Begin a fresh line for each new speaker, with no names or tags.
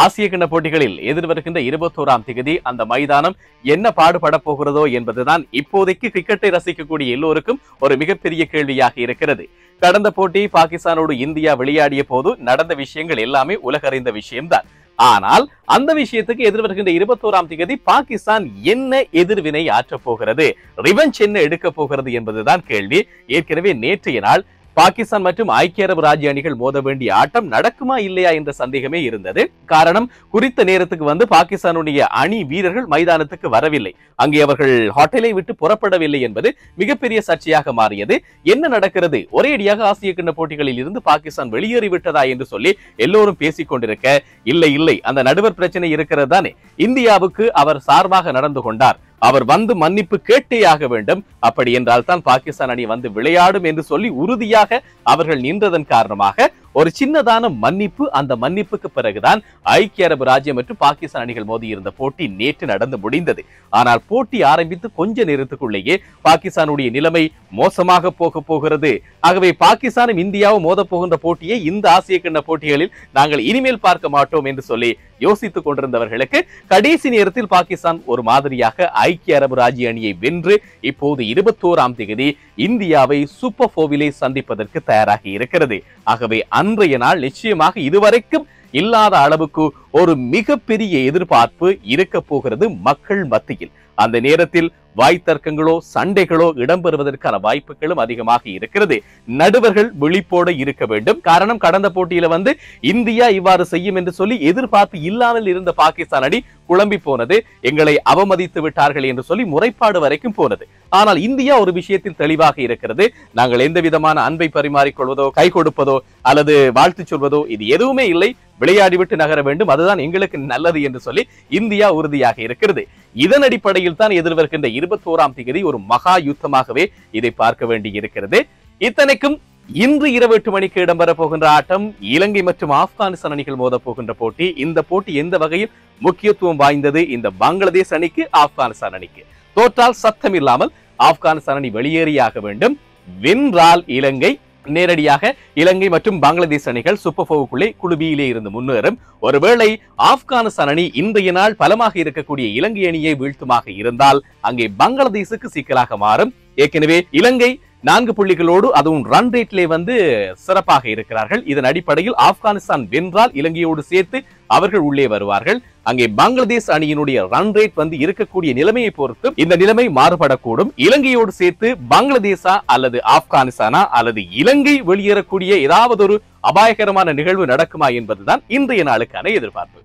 ஆசிய கிண்ண போட்டிகளில் எதிர்வருகின்ற 21ஆம் தேதி அந்த மைதானம் என்ன பாடுபட போகிறதோ என்பதுதான் இப்போதைக்கு கிரிக்கெட்டை ரசிக்கக்கூடிய எல்லோருக்கும் ஒரு மிகப்பெரிய கேள்வியாக இருக்கிறது. கடந்த போட்டி பாகிஸ்தானோடு இந்தியா விளையாடிய போது நடந்த விஷயங்கள் எல்லாமே உலகறிந்த விஷயம்தான். ஆனால் அந்த விஷயத்துக்கு எதிர்வருகின்ற 21ஆம் தேதி பாகிஸ்தான் என்ன எதிர்வினை ஆற்றப் போகிறது, ரிவெஞ்ச் என்ன எடுக்க போகிறது என்பதுதான் கேள்வி. ஏற்கனவே நேற்றைய நாள் பாகிஸ்தான் மற்றும் ஐக்கிய அரபு ராஜ்ய அணிகள் மோத வேண்டிய ஆட்டம் நடக்குமா இல்லையா என்ற சந்தேகமே இருந்தது. காரணம், குறித்த நேரத்துக்கு பாகிஸ்தானுடைய அணி வீரர்கள் மைதானத்துக்கு வரவில்லை, அங்கே அவர்கள் ஹோட்டலை விட்டு புறப்படவில்லை என்பது மிகப்பெரிய சர்ச்சையாக மாறியது. என்ன நடக்கிறது, ஒரேடியாக ஆசிய கிண்ண போட்டிகளில் இருந்து பாகிஸ்தான் வெளியேறிவிட்டதா என்று சொல்லி எல்லோரும் பேசிக் கொண்டிருக்க, இல்லை இல்லை அந்த நடுவர் பிரச்சனை இருக்கிறது தானே, இந்தியாவுக்கு அவர் சார்பாக நடந்து கொண்டார், அவர் வந்து மன்னிப்பு கேட்டே ஆக வேண்டும், அப்படி என்றால் தான் பாகிஸ்தான் அணி வந்து விளையாடும் என்று சொல்லி உறுதியாக அவர்கள் நின்றதன் காரணமாக ஒரு சின்னதான மன்னிப்பு, அந்த மன்னிப்புக்கு பிறகுதான் ஐக்கிய அரபு ராஜ்யம் மற்றும் பாகிஸ்தான் அணிகள் மோதி இருந்த போட்டி நேற்று நடந்து முடிந்தது. ஆனால் போட்டி ஆரம்பித்து கொஞ்ச நேரத்துக்குள்ளேயே பாகிஸ்தானுடைய நிலைமை மோசமாக போகிறது. ஆகவே பாகிஸ்தானும் இந்தியாவும் மோத போகின்ற போட்டியை இந்த ஆசிய கிண்ண போட்டிகளில் நாங்கள் இனிமேல் பார்க்க மாட்டோம் என்று சொல்லி யோசித்துக் கொண்டிருந்தவர்களுக்கு கடைசி நேரத்தில் பாகிஸ்தான் ஒரு மாதிரியாக ஐக்கிய அரபு ராஜ்ய அணியை வென்று இப்போது 21ஆம் தேதி இந்தியாவை சூப்பர் 4 சந்திப்பதற்கு தயாராகி இருக்கிறது. ஆகவே அன்றைய நாள் நிச்சயமாக இதுவரைக்கும் இல்லாத அளவுக்கு ஒரு மிகப்பெரிய எதிர்பார்ப்பு இருக்க போகிறது மக்கள் மத்தியில். அந்த நேரத்தில் வாய்த்தர்க்கங்களோ சண்டைகளோ இடம்பெறுவதற்கான வாய்ப்புகளும் அதிகமாக இருக்கிறது. நடுவர்கள் விழிப்போடு இருக்க வேண்டும். காரணம், கடந்த போட்டியில இந்தியா இவ்வாறு செய்யும் என்று சொல்லி எதிர்பார்ப்பு இல்லாமல் இருந்த பாகிஸ்தான் அணி குழம்பி போனது, எங்களை அவமதித்து விட்டார்கள் என்று சொல்லி முறைப்பாடு வரைக்கும் போனது. ஆனால் இந்தியா ஒரு விஷயத்தில் தெளிவாக இருக்கிறது, நாங்கள் எந்த விதமான அன்பை பரிமாறிக்கொள்வதோ கை கொடுப்பதோ அல்லது வாழ்த்து சொல்வதோ இது எதுவுமே இல்லை, விளையாடிவிட்டு நகர வேண்டும், அதுதான் எங்களுக்கு நல்லது என்று சொல்லி இந்தியா உறுதியாக இருக்கிறது. இதன் அடிப்படையில் தான் எதிர்வருகின்ற 21ஆம் தேதி ஒரு மகா யுத்தமாகவே இதை பார்க்க வேண்டி இருக்கிறது. இத்தனைக்கும் இன்று இரவு 8 மணிக்கு இடம்பெற போகின்ற ஆட்டம் இலங்கை மற்றும் ஆப்கானிஸ்தான் அணிகள் மோத போகின்ற போட்டி. இந்த போட்டி எந்த வகையில் முக்கியத்துவம் வாய்ந்தது, இந்த பங்களாதேஷ் அணிக்கு ஆப்கானிஸ்தான் அணிக்கு. தோற்றால் சத்தம் இல்லாமல் ஆப்கானிஸ்தான் அணி வெளியேறியாக வேண்டும், வென்றால் இலங்கை நேரடியாக இலங்கை மற்றும் பங்களாதேஷ் அணிகள் சூப்பர் 4க்குள்ளே குழுவியிலே இருந்து முன்னேறும். ஒருவேளை ஆப்கானிஸ்தான் அணி இன்றைய நாள் பலமாக இருக்கக்கூடிய இலங்கை அணியை வீழ்த்துமாக இருந்தால் அங்கே பங்களாதேஷுக்கு சிக்கலாக மாறும். ஏற்கனவே இலங்கை 4 புள்ளிகளோடு அதுவும் ரன் ரேட்லே சிறப்பாக இருக்கிறார்கள். இதன் அடிப்படையில் ஆப்கானிஸ்தான் வென்றால் இலங்கையோடு சேர்த்து அவர்கள் உள்ளே வருவார்கள். அங்கே பங்களாதேஷ் அணியினுடைய ரன் ரேட் இருக்கக்கூடிய நிலைமையை பொறுத்து இந்த நிலைமை மாறுபடக்கூடும். இலங்கையோடு சேர்த்து பங்களாதேஷா அல்லது ஆப்கானிஸ்தானா அல்லது இலங்கை வெளியேறக்கூடிய ஏதாவது ஒரு அபாயகரமான நிகழ்வு நடக்குமா என்பதுதான் இன்றைய நாளுக்கான எதிர்பார்ப்பு.